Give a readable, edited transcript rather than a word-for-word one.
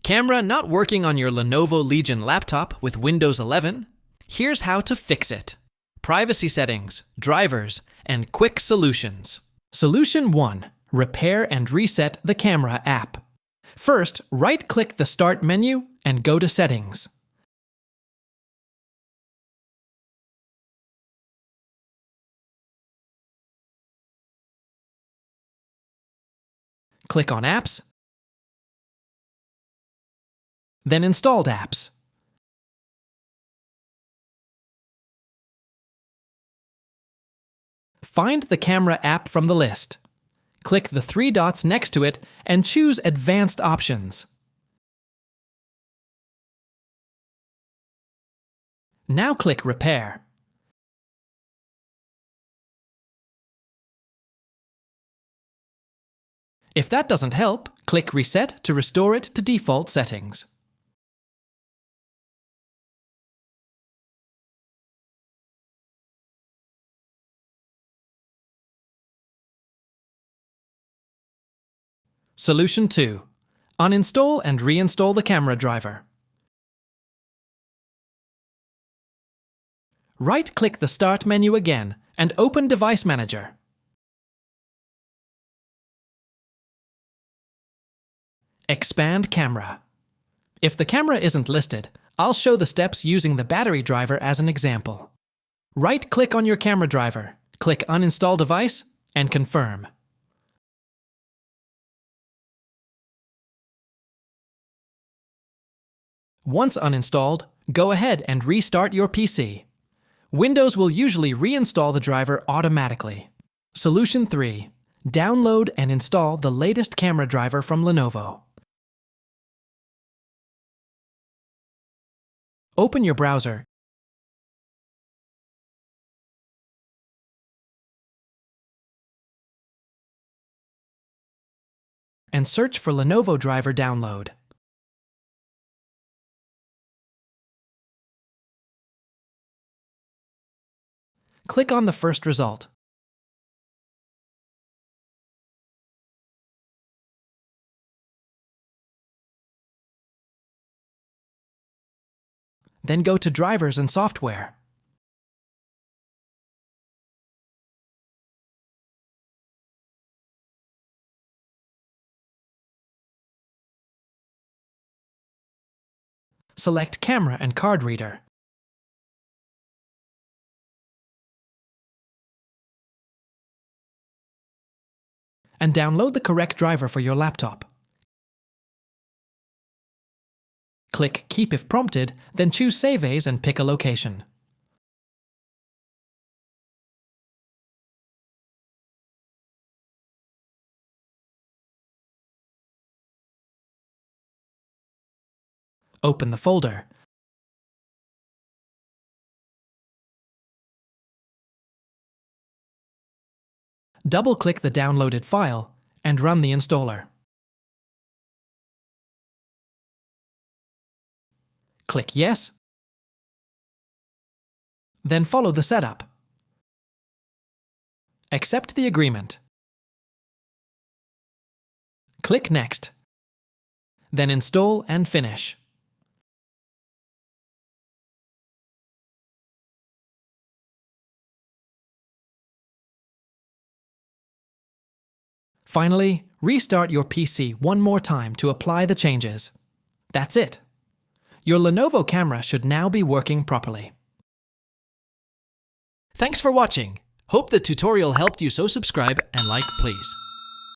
Camera not working on your Lenovo Legion laptop with Windows 11? Here's how to fix it. Privacy settings, drivers, and quick solutions. Solution 1. Repair and reset the camera app. First, right-click the Start menu and go to Settings. Click on Apps, then Installed Apps. Find the camera app from the list. Click the 3 dots next to it and choose Advanced Options. Now click Repair. If that doesn't help, click Reset to restore it to default settings. Solution 2. Uninstall and reinstall the camera driver. Right-click the Start menu again and open Device Manager. Expand Camera. If the camera isn't listed, I'll show the steps using the battery driver as an example. Right-click on your camera driver, click Uninstall Device, and confirm. Once uninstalled, go ahead and restart your PC. Windows will usually reinstall the driver automatically. Solution 3. Download and install the latest camera driver from Lenovo. Open your browser and search for Lenovo driver download. Click on the first result. Then go to Drivers and Software. Select Camera and Card Reader. And download the correct driver for your laptop. Click Keep if prompted, then choose Save As and pick a location. Open the folder. Double-click the downloaded file and run the installer. Click Yes, then follow the setup. Accept the agreement. Click Next, then install and finish. Finally, restart your PC one more time to apply the changes. That's it. Your Lenovo camera should now be working properly. Thanks for watching. Hope the tutorial helped you, so subscribe and like please.